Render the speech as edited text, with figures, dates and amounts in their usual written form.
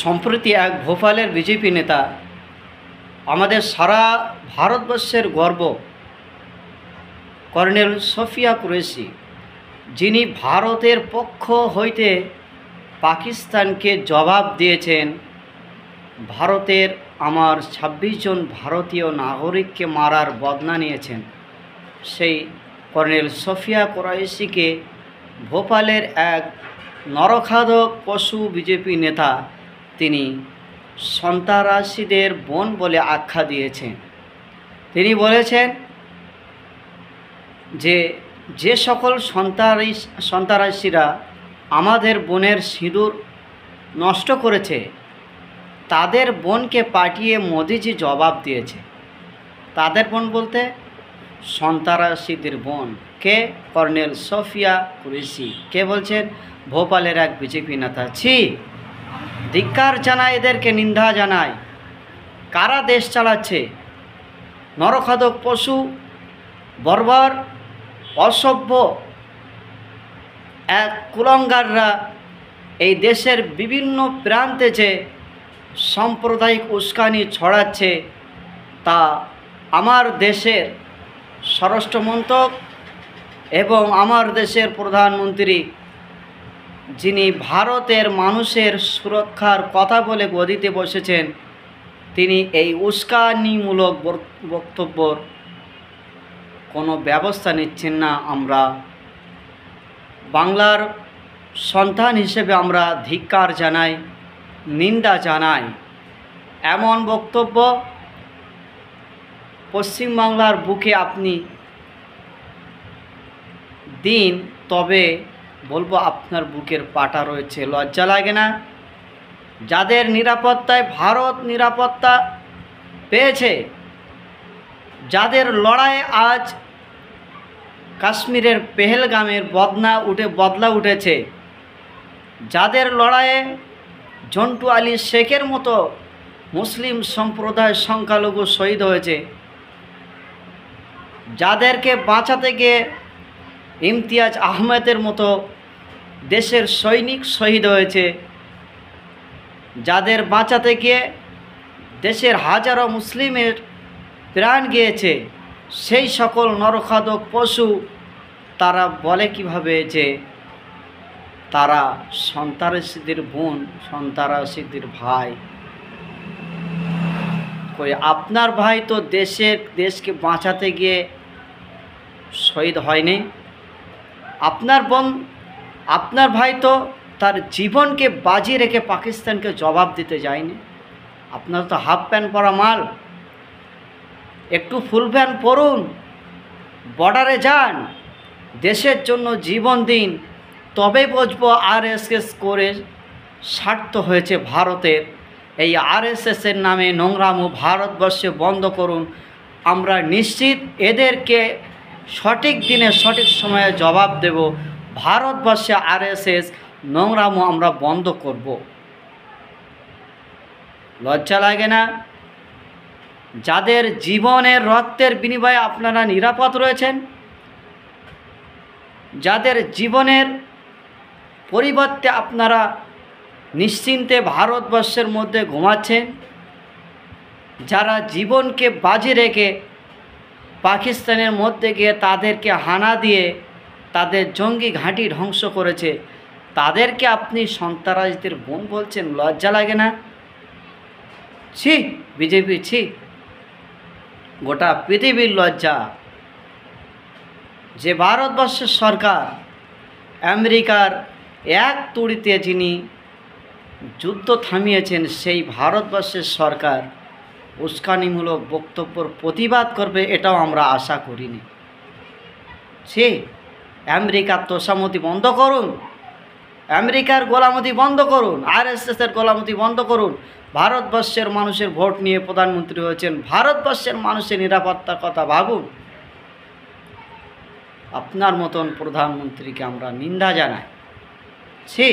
সম্প্রতি এক ভোপালের বিজেপি নেতা, আমাদের সারা ভারতবর্ষের গর্ব কর্নেল সোফিয়া কুরেশি, যিনি ভারতের পক্ষ হইতে পাকিস্তানকে জবাব দিয়েছেন, ভারতের আমার ২৬ জন ভারতীয় নাগরিককে মারার বদনা নিয়েছেন। সেই কর্নেল সোফিয়া কুরেশিকে ভোপালের এক নরখাদক পশু বিজেপি নেতা তিনি সন্ত্রাসীদের বোন বলে আখ্যা দিয়েছেন। তিনি বলেছেন যে সকল সন্ত্রাসীরা আমাদের বোনের সিঁদুর নষ্ট করেছে তাদের বোনকে পাঠিয়ে মোদিজি জবাব দিয়েছে। তাদের বোন বলতে সন্ত্রাসীদের বোন কে? কর্নেল সোফিয়া কুরেশি। কে বলছেন? ভোপালের এক বিজেপি নেতা। ছি, ধিক্কার জানায়, এদেরকে নিন্দা জানায়। কারা দেশ চালাচ্ছে? নরখাদক পশু, বর্বর, অসভ্য এক কুলাঙ্গাররা এই দেশের বিভিন্ন প্রান্তে যে সাম্প্রদায়িক উস্কানি ছড়াচ্ছে তা আমার দেশের স্বরাষ্ট্রমন্ত্রক এবং আমার দেশের প্রধানমন্ত্রী, যিনি ভারতের মানুষের সুরক্ষার কথা বলে গদিতে বসেছেন, তিনি এই উস্কানিমূলক বক্তব্যর কোনো ব্যবস্থা নিচ্ছেন না। আমরা বাংলার সন্তান হিসেবে আমরা ধিক্কার জানাই, নিন্দা জানাই। এমন বক্তব্য পশ্চিমবাংলার বুকে আপনি দিন, তবে বলবো আপনার বুকের পাটা রয়েছে। লজ্জা লাগে না? যাদের নিরাপত্তায় ভারত নিরাপত্তা পেয়েছে, যাদের লড়াইয়ে আজ কাশ্মীরের পেহেলগামের বদলা উঠেছে, যাদের লড়াইয়ে জন্টু আলী শেখের মতো মুসলিম সম্প্রদায় সংখ্যালঘু শহীদ হয়েছে, যাদেরকে বাঁচাতে গিয়ে ইমতিয়াজ আহমেদের মতো দেশের সৈনিক শহীদ হয়েছে, যাদের বাঁচাতে গিয়ে দেশের হাজারো মুসলিমের প্রাণ গিয়েছে, সেই সকল নরখাদক পশু তারা বলে কিভাবে যে তারা সন্ত্রাসীদের বোন, সন্ত্রাসীদের ভাই? আপনার ভাই তো দেশকে বাঁচাতে গিয়ে শহীদ হয়নি। আপনার ভাই তো তার জীবনকে বাজি রেখে পাকিস্তানকে জবাব দিতে যায়নি। আপনার তো হাফ প্যান্ট পরা মাল, একটু ফুল প্যান্ট পরুন, বর্ডারে যান, দেশের জন্য জীবন দিন, তবে বুঝবো আরএসএস করে স্বার্থ হয়েছে ভারতের। এই আরএসএসের নামে নোংরামো ভারতবর্ষে বন্ধ করুন। আমরা নিশ্চিত এদেরকে সঠিক দিনে সঠিক সময়ে জবাব দেব। ভারতবর্ষে আরএসএস নোংরামো আমরা বন্ধ করব। লজ্জা লাগে না? যাদের জীবনের রক্তের বিনিময়ে আপনারা নিরাপদ রয়েছেন, যাদের জীবনের পরিবর্তে আপনারা নিশ্চিন্তে ভারতবর্ষের মধ্যে ঘুমাচ্ছেন, যারা জীবনকে বাজি রেখে পাকিস্তানের মধ্যে গিয়ে তাদেরকে হানা দিয়ে তাদের জঙ্গি ঘাঁটি ধ্বংস করেছে, তাদেরকে আপনি সন্ত্রাসীদের বোন বলছেন। লজ্জা লাগে না? ছি বিজেপি, ছি, গোটা পৃথিবীর লজ্জা যে ভারতবর্ষের সরকার আমেরিকার এক তুড়িতে যিনি যুদ্ধ থামিয়েছেন, সেই ভারতবর্ষের সরকার উস্কানিমূলক বক্তব্যের প্রতিবাদ করবে এটাও আমরা আশা করিনি। ছি, আমেরিকার তোষামতি বন্ধ করুন, আমেরিকার গোলামতি বন্ধ করুন, আরএসএসের গোলামতি বন্ধ করুন। ভারতবর্ষের মানুষের ভোট নিয়ে প্রধানমন্ত্রী হয়েছেন, ভারতবর্ষের মানুষের নিরাপত্তার কথা ভাবুন। আপনার মতন প্রধানমন্ত্রীকে আমরা নিন্দা জানাই। ছি।